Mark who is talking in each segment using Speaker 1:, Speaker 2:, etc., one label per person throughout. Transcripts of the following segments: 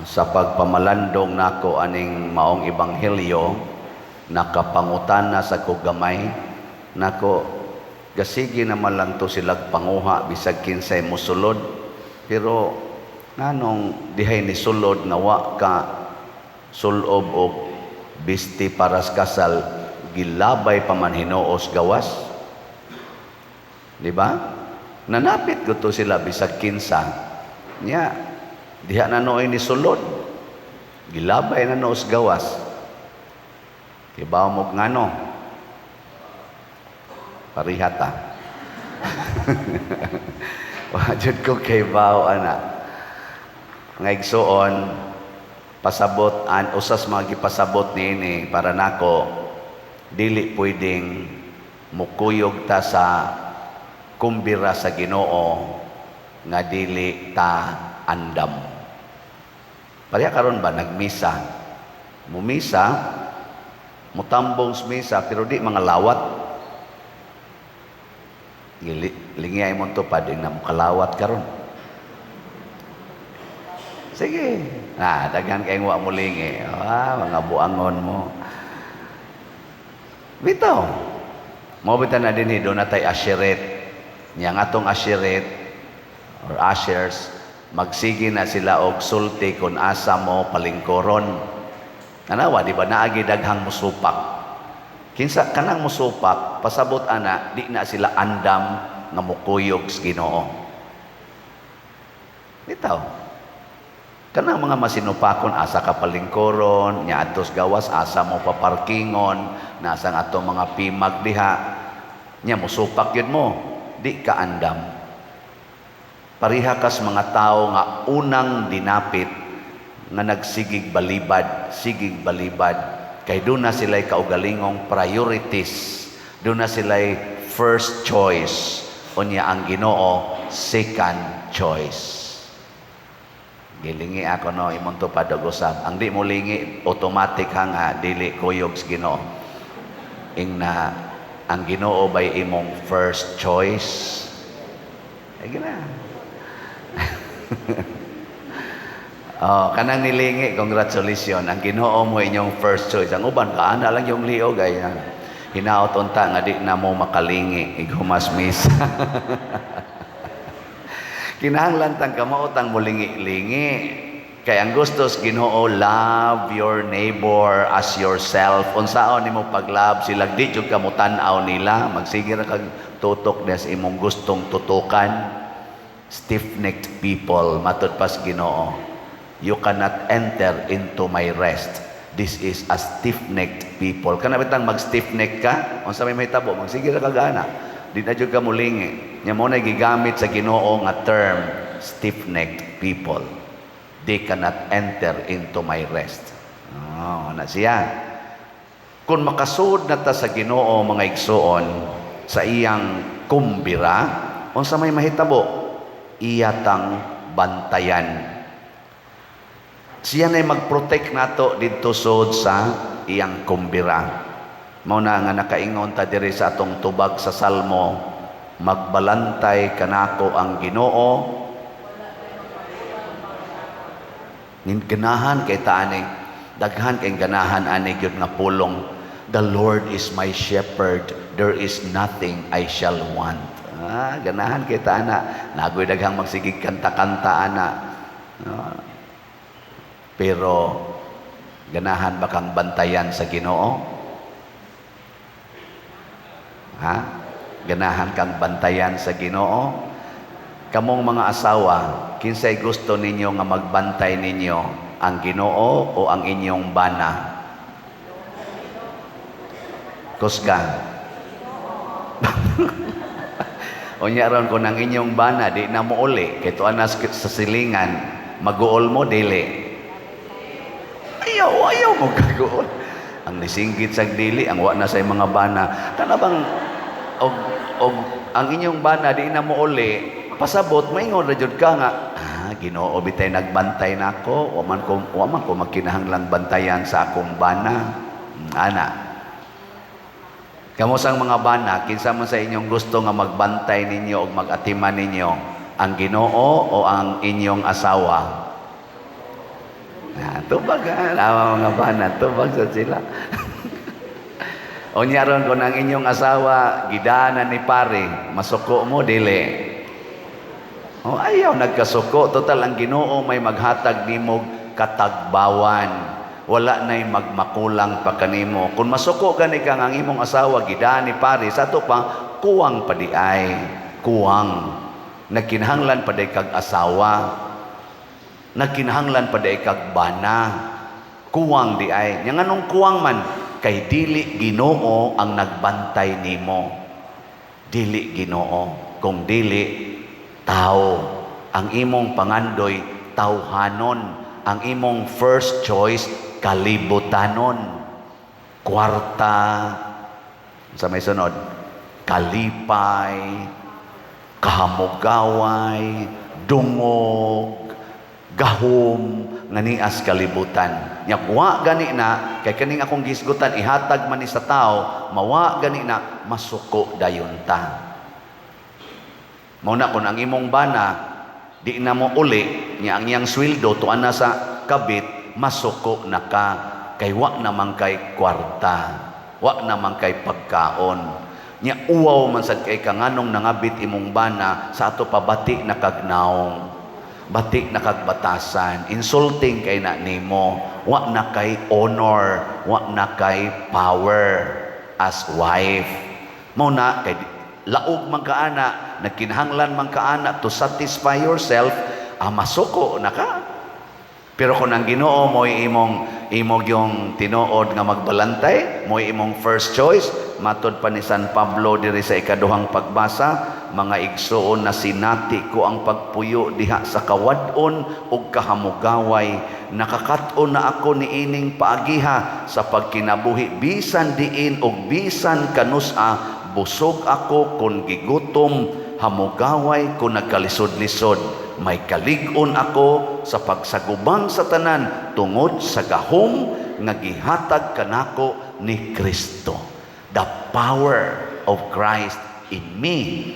Speaker 1: sa pagpamalandong nako aning maong ebanghelyo, nakapangutana sa kugamay nako, gasigi naman lang to silag panguha bisag kinsay mosulod, pero nganong dihay ni sulod nga wa ka sulob og bisti paras kasal, gilabay pa man hinuos gawas, di ba? Nanapit ko to sila bisag kinsa nya diha na nooy ni sulod, gilabay na noos gawas. Kibaw mo ngano? Parihata. Wajud ko kay baw ana. Ngaigsoon pasabot an usas mga gipasabot niini para nako dili pwedeng mukuyog ta sa kumbira sa Ginoo nga dili ta andam. Pareha karon ba nagmisa? Mumisa, mutambong sa misa pero di mga lawat. Lingiyay mo to pa din na mukalawat karon. Sige. Daghan kayong wa mo lingi. Mga buangon mo. Bitaw. Mo bitan na din doon natay asheret. Yang atong asheret or ashers, magsigi na sila og sulti kung asa mo palingkoron. Anawa, di ba naagi daghang musupak? Kinsa kanang musupak, pasabot ana, di na sila andam nga mukuyog sa Ginoo. Bitaw. Kanang mga masinupakon, asa ka palingkoron, nya atos gawas, asa mo paparkingon, nasa nga atong mga pimag diha, nya musupak yun mo, di ka andam. Pariha kas mga tao nga unang dinapit nga nagsigig balibad, kay doon na sila'y kaugalingong priorities, doon na sila'y first choice, unya ang Ginoo second choice. Gilingi ako no, imong to padagosab. Ang di mo lingi, automatic nga dili kuyog sa Ginoo. Na ang Ginoo bay imong first choice. Ay gina. Kanang nilingi, congratulations. Ang Ginoo mo inyong first choice. Ang uban ka, ana lang yung liog ay hinaot unta nga di na mo makalingi, ighumas misa. Kinahanglan tang kamautang mulingi-lingi. Kay ang gustos Ginoo, love your neighbor as yourself. Unsaon nimo pag-love sila, di jud ka mo tan-aw nila, magsige ra kag tutok des imong gustong tutukan. Stiff-necked people, matud pas Ginoo, you cannot enter into my rest. This is a stiff-necked people. Kana bitang mag-stiff-neck ka, unsa may mahitabo, magsige ra kag ana. Di na jud ka mulingi. Nya mo na gigamit sa Ginoo nga term, stiff-necked people. They cannot enter into my rest. Na siya. Kung makasud na ta sa Ginoo mga igsoon sa iyang kumbira, unsa may mahitabo, iyatang bantayan. Siya na mag-protect nato dito sud sa iyang kumbira. Mao na nga nakaingon ta diri sa atong tubag sa Salmo, magbalantay kanako ang Ginoo. Ganahan kay taani, daghan kay ganahan ani gyud nga pulong. The Lord is my shepherd, there is nothing I shall want. Ganahan kay taana, nagoy daghang magsigig kanta-kanta ana. Pero ganahan ba kang bantayan sa Ginoo? Ganahan kang bantayan sa Ginoo? Kamong mga asawa, kinsay gusto ninyo nga magbantay ninyo, ang Ginoo o ang inyong bana? Kusga. Unya ron kung ang inyong bana di na mo uli, kay tuan na sa silingan, mag-uol mo dili. Ayaw mo kaguol. Ang nisinggit sa dili, ang wa na sa mga bana. Kana bang og ang inyong bana di na mo uli, pasabot maingon ra jud ka nga, Ginoo bitay nagbantay nako, wa man ko magkinahanglang bantayan sa akong bana. Ana. Kamo sang mga bana, kinsa man sa inyong gusto nga magbantay ninyo o mag-atiman ninyo, ang Ginoo o ang inyong asawa? Tubag mga bana, tubag sa sila. Unya ron kung ang inyong asawa gidaanan ni pare, masuko mo dili. O ayaw nagkasuko, total ang Ginoo may maghatag nimo katagbawan. Wala na'y magmakulang pa kanimo. Kung masuko gani kang ang imong asawa gidaan ni pare, sa to pa kuwang padiay, kuwang nagkinahanglan paday kag asawa, nagkinahanglan paday kag bana, kuwang di ay. Yang anong kuwang man kay dili Ginoo ang nagbantay nimo. Dili Ginoo, kung dili tao. Ang imong pangandoy tawhanon, ang imong first choice kalibutanon. Kwarta, sa may sunod, kalipay, kahamugaway, dungog, gahom, nga nias kalibutan. Wa gani na, kay kaning akong gisgutan, ihatag man ni sa tao, mawa gani na, masuko dayon ta. Mauna kung ang imong bana, di na mo uli, niya ang iyang sweldo, tuan na sa kabit, masuko na ka, kay wa naman kay kwarta, wa naman kay pagkaon. Nya uwaw man sad kay kanganong nangabit imong bana sa ato pabati na kagnaong, bati na kagbatasan, insulting kay na nimo, wa na kay honor, wa na kay power as wife. Mao na kay laog man kaana, nagkinahanglan man kaana to satisfy yourself, masuko na ka. Pero kung ang Ginoo mo imong yung tinuod nga magbalantay, mo imong first choice, matod pa ni San Pablo diri sa ikaduhang pagbasa, mga igsuon na sinati ko ang pagpuyo diha sa kawad-on ug kahamugaway, nakakaton na ako niining paagiha sa pagkinabuhi bisan diin ug bisan kanusa, busog ako kun gigutom, hamugaway kun nagkalisod-lisod. May kalig-on ako sa pagsagubang sa tanan tungod sa gahom nga gihatag kanako ni Kristo. The power of Christ in me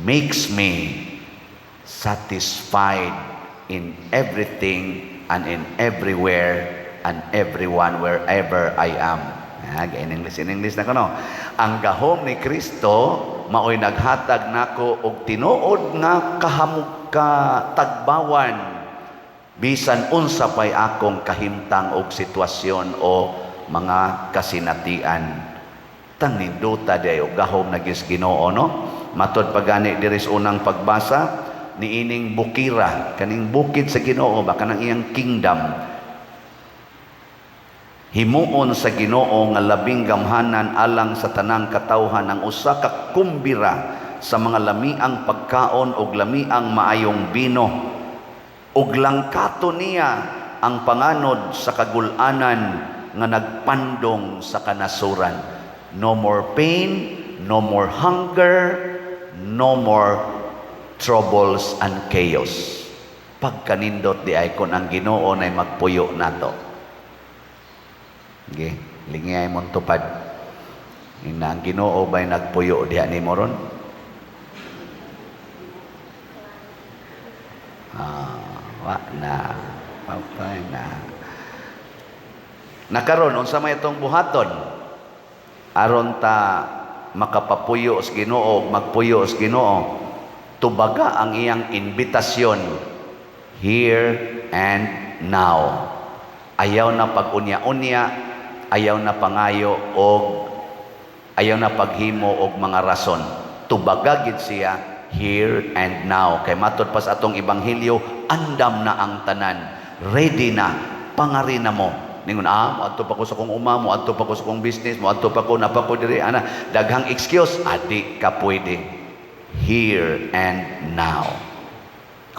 Speaker 1: makes me satisfied in everything and in everywhere and everyone wherever I am. In English na ko, no? Ang gahom ni Kristo maoy naghatag nako og tinuod nga katagbawan bisan unsa pay akong kahimtang og sitwasyon o mga kasinatian. Taninduta day og gahom na gis Ginoo, no? Matod pagani diri sa unang pagbasa niining bukira, kaning bukid sa Ginoo ba kanang iyang kingdom. Himuon sa Ginoo nga labing gamhanan alang sa tanang katawhan ang usa ka kumbira sa mga lamiang pagkaon ug lamiang maayong bino, ug langkato niya ang panganod sa kagul-anan nga nagpandong sa kanasuran. No more pain, no more hunger, no more troubles and chaos. Pagkanindot di ay kon ang Ginoo nay magpuyo nato. Okay, lingay mong tupad. Ina ang Ginoo ba'y nagpuyo diha ni mo ron? Wa na. Papay na. Nakaroon, unsa may itong buhaton? Aron ta makapapuyo sa Ginoo, magpuyo sa Ginoo, tubaga ang iyang invitasyon, here and now. Ayaw na pag-unya-unya, ayaw na pangayo og ayaw na paghimo og mga rason. Tubagagid siya here and now. Kay matod pa sa atong ebanghelyo, andam na ang tanan. Ready na, pangari na mo. Ningon, moadto pa ko sa kong uma, moadto pa ko sa kong business, moadto pa ko, napa ko diri, daghang excuse, adi ka pwede. Here and now.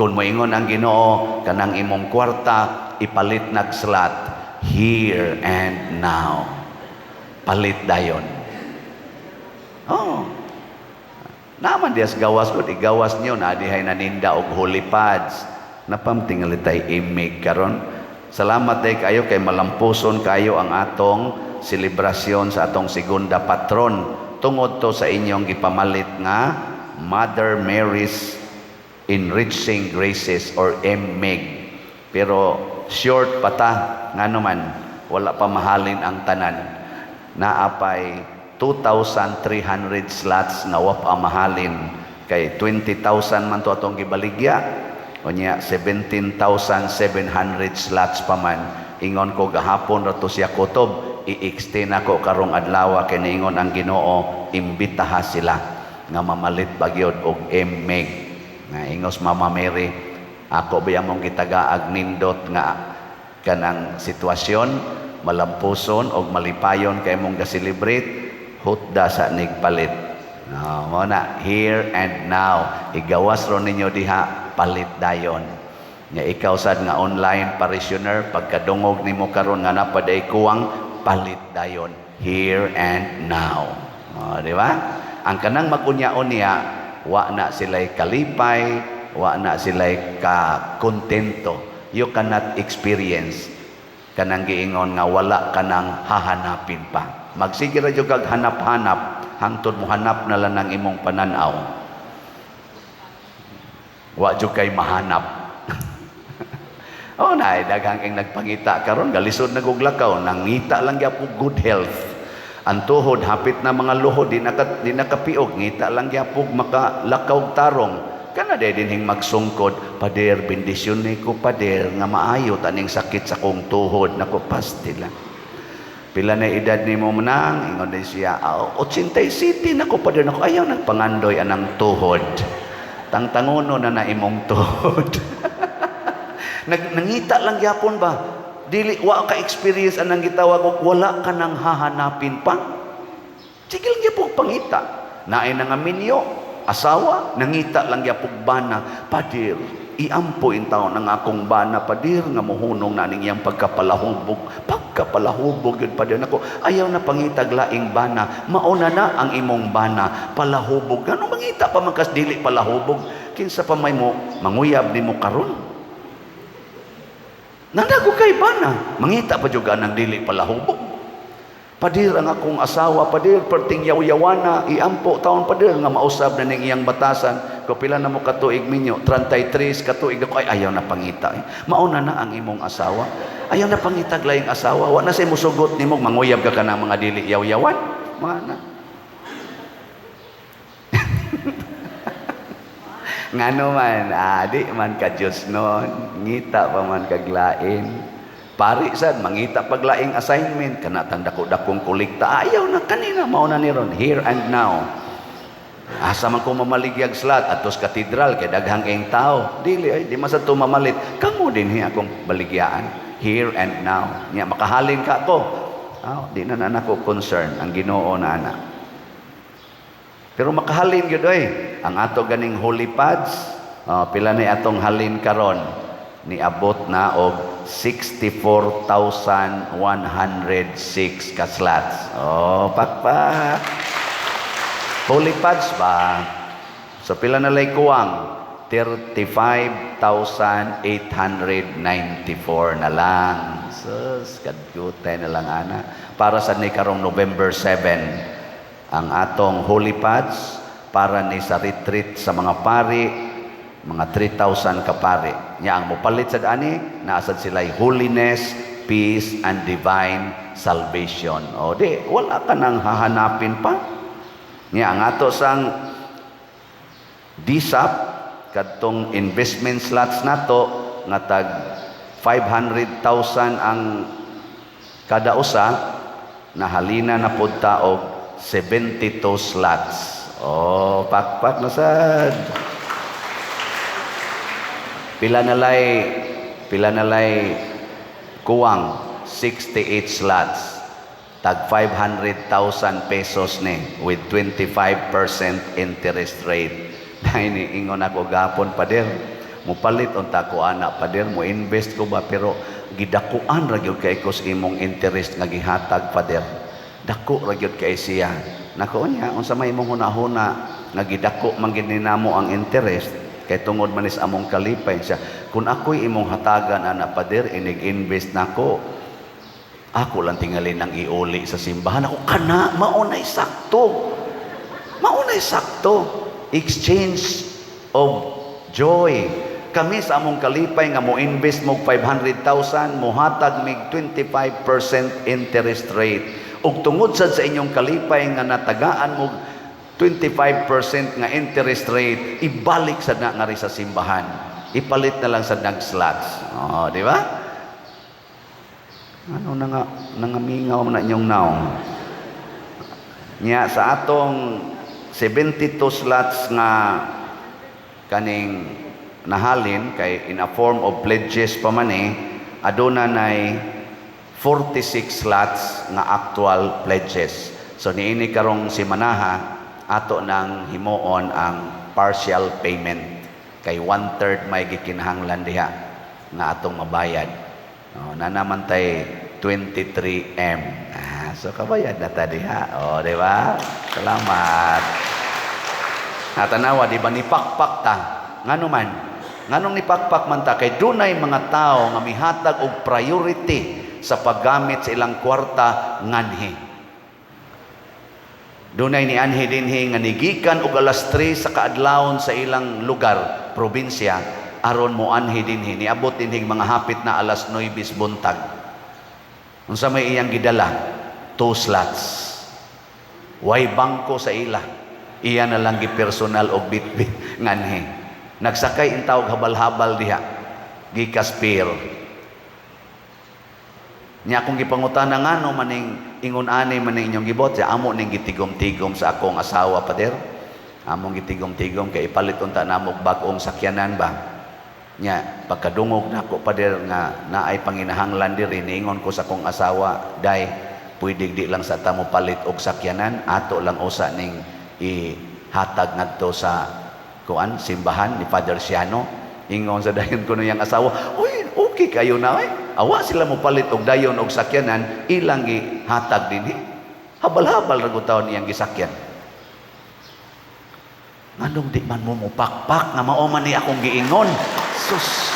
Speaker 1: Kung moingon ang Ginoo, kanang imong kwarta, ipalit nagslot. Here and now. Palit dayon. Naman dias gawas ko, igawas niyo na dihay naninda og holy pads. Napamtingalitay imig karon. Salamat day kayo kay malampuson kayo ang atong selebrasyon sa atong segunda patron. Tungod to sa inyong gipamalit nga Mother Mary's Enriching Graces or MEG. Pero short pa ta, nga naman, wala pa mahalin ang tanan. Naapay 2,300 slots na wap ang mahalin. Kay 20,000 man to atong gibaligya. O niya, 17,700 slots pa man. Ingon ko gahapon rato siya kutob, i-extend ako karong adlaw kay niingon ang Ginoo, imbitaha sila nga mamalit bagyod og Meg. Nga ingos Mama Mary, ako ba mong gitagaag nindot nga kanang sitwasyon malampuson og malipayon kay mong ga-celebrate hutda sa nigpalit. Mo na here and now, igawas ro ninyo diha palit dayon. Nya ikaw sad nga online parishioner, pagkadungog nimo karon nga napaday kuwang, palit dayon here and now. Di ba? Ang kanang makunyaon niya, wa na sila'y kalipay, wa na sila'y ka-kontento. You cannot experience kanang giingon nga wala kanang hahanapin pa. Magsige ra jud kag hanap-hanap hangtod mo hanap na lang ang imong pananaw. Wa jud kay mahanap. Oh, na daghang ing nagpangita karon galisod na guglakaw, nangita lang gyapon good health. Ang tuhod hapit na mga luhod di nakapiog, ngita lang gyapon makalakaw tarong. Kana dinhing magsungkod, pader bendisyon ni ko pader nga maayo taning sakit sa kong tuhod, nako pastila. Pila na edad nimo manang, ingon din siya, 87 nako pader, nako ayaw nagpangandoy anang tuhod. Tangtangono na na imong tuhod. Nangita lang gyapon ba? Dili wa ka experience anang gitawag og wala ka nang hahanapin pa. Sige lang gyapon pangita. Naay na nga minyo, asawa, nangita lang gyapon bana, padir, iampo in taon ang akong bana padir nga mohunong naning iyang pagkapalahubog yun padir nako. Ayaw na pangitag laing bana, mauna na ang imong bana palahubog. Ano mangita pa man kas dili palahubog? Kinsa pa may mo manguyab nimo karon? Nandago kay bana, mangita pa juga ng dili palahubog. Padir ang akong asawa, padir perting yaw-yawana, iampo taon padir nga mausab na ning iyang batasan. Ko pila na mo katuig minyo, 33 katuig ako, ay ayaw na pangita. Mauna na ang imong asawa. Ayaw na pangitag laing asawa. Wa na say musugot nimo manguyab ka ng mga dili yaw-yawan. Mga na. Ngano man, di man ka Diyos noon, ngita pa man kaglain. Pari sad, mangita paglaing assignment, kanatang dako-dakong kulikta, ayaw na kanina, mauna ni ron, here and now. Asa man ko mamaligyag slat, atos katedral, kay daghang ing tao, dili ay, di masad to mamalit, kamo din akong baligyaan, here and now. Nya, makahalin ka ko, di na ko concern, ang Ginoo na anak. Pero makahalin yun ang ato ganing holy pads, pila ni atong halin karon, ni abot na og 64,106 ka slots. Pakpak. Holy pads ba? So pila na lay kuwang? 35,894 na lang. Sus, kadgutay na lang ana. Para sa ni karong November 7. Ang atong holy pads para ni sa retreat sa mga pari, mga 3,000 ka pari. Nya ang mopalit sad ani, naasad sila'y holiness, peace, and divine salvation. O di, wala ka nang hahanapin pa. Nya ang ato sang DSAP, kadtong investment slots nato, nga tag 500,000 ang kada usa, nahalina na pud ta og 72 slots. Pakpak na sad. Pila na lay kuwang 68 slots. Tag 500,000 pesos ni with 25% interest rate. Dahil ingon ako gapon pader. Mupalit unta ko ana pader, mo invest ko ba pero gidakuan ra gyud kay kos imong interest nga gihatag pader. Dako ra gyud kay siya. Nako nya unsa may imong hunahuna nga gidako man gid ninamo ang interest kay tungod manis among kalipay siya. Kung ako'y imong hatagan ana pader inig-invest nako. Ako lang tingali nang iuli sa simbahan. Ako kana maunay sakto. Maunay sakto. Exchange of joy. kami sa among kalipay nga mo invest mo 500,000, mohatag mig 25% interest rate. Ug tungod sad sa inyong kalipay nga natagaan mo 25% nga interest rate, ibalik sad na nga ri sa simbahan. Ipalit na lang sa nag-slots. Oh, di ba? Ano na nga, nangamingaw na inyong naong. Nya sa atong 72 slots nga kaning nahalin kay in a form of pledges pa man aduna nay 46 slots nga actual pledges. So niini karong simanaha ato nang himuon ang partial payment kay 1/3 may gikinahanglan diha nga atong mabayad. Nanaman tay 23M. So kabayad na ta diha. Di ba? Salamat. Natanawa, di ba nipakpak ta? Ngano man? Nganong nipakpak man ta? Kay dunay mga tao nga mihatag og priority sa paggamit sa ilang kwarta nganhi. Dunay ni anhi dinhi nga nigikan og alas 3 sa kaadlawon sa ilang lugar, probinsya, aron mo anhi dinhi niabot dinhi mga hapit na alas 9 buntag. Unsa may iyang gidala? 2 slots. Way bangko sa ila. Iya na lang gipersonal og bitbit nganhi. Nagsakay intawog habal-habal diha. Gikaspir. Nya akong gipangutana ngano maning ingon ani maning inyong gibot sa amo ning gitigom-tigom sa akong asawa pader. Among gitigom-tigom kay ipalit unta namo bag-ong sakyanan ba. Nya pagkadungog nako pader nga naay panginahanglan diri niingon ko sa akong asawa, day pwede di lang sa tamo palit og sakyanan, ato lang usa ning ihatag ngadto sa kuan simbahan ni Father Siano. Ingon sa dayon ko niyang asawa, uy, okay kayo na awa sila mo palit og dayon og sakyanan, ilang gihatag dinhi. Habal-habal ra gud taon iyang gisakyan. Nganong di man mo mupakpak nga mao man ni akong giingon. Sus.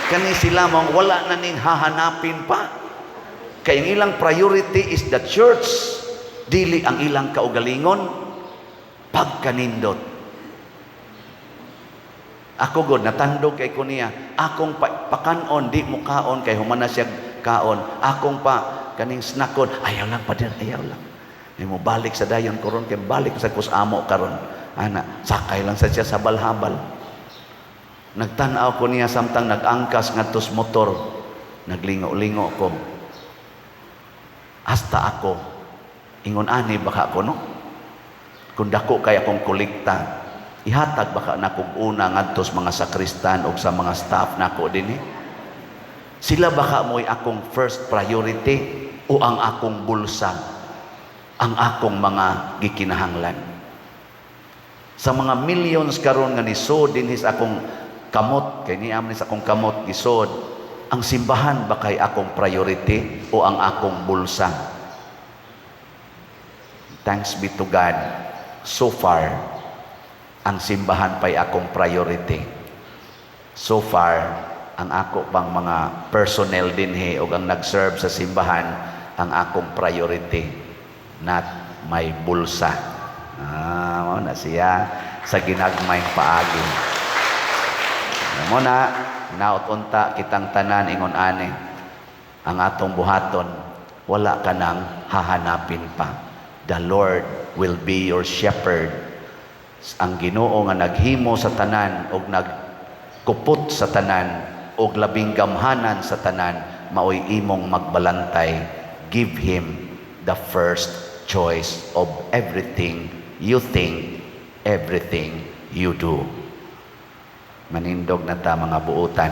Speaker 1: Kani sila mong wala na ning hahanapin pa. Kay ang ilang priority is the church, dili ang ilang kaugalingon pagkanindot. Ako god natandog kay kunia, akong pakanon di mo kaon kay humana siya kaon. Akong pa kaning snackon, ayaw lang pader, ayaw lang. Ay mo balik sa dayon karon kay balik sa kusamo karon. Ana, sakay lang sa siya sa balhabal. Nagtan-aw ko niya samtang nag-angkas ngadto sa motor. Naglingo-lingo ko. Hasta ako ingon ani baka ko no. Kung dako kay akong kolekta, ihatag baka nakog una ngadto sa mga sakristan o sa mga staff nako dinhi. Sila baka mo'y akong first priority o ang akong bulsa, ang akong mga gikinahanglan. Sa mga millions karon nga nisod dinhi sa akong kamot, kay niam ni sa akong kamot gisod, ang simbahan ba kay akong priority o ang akong bulsa? Thanks be to God. So far, ang simbahan pa'y akong priority. So far, ang ako pang mga personnel dinhi o ang nag-serve sa simbahan, ang akong priority, not my bulsa. Mao na siya sa ginagmayng paagi. Mo na, naot-unta kitang tanan ingon ani, ang atong buhaton, wala ka nang hahanapin pa. The Lord will be your shepherd. Ang Ginoo nga naghimo sa tanan og nagkupot sa tanan og labing gamhanan sa tanan, maoy imong magbalantay. Give Him the first choice of everything you think, everything you do. Manindog na ta mga buutan.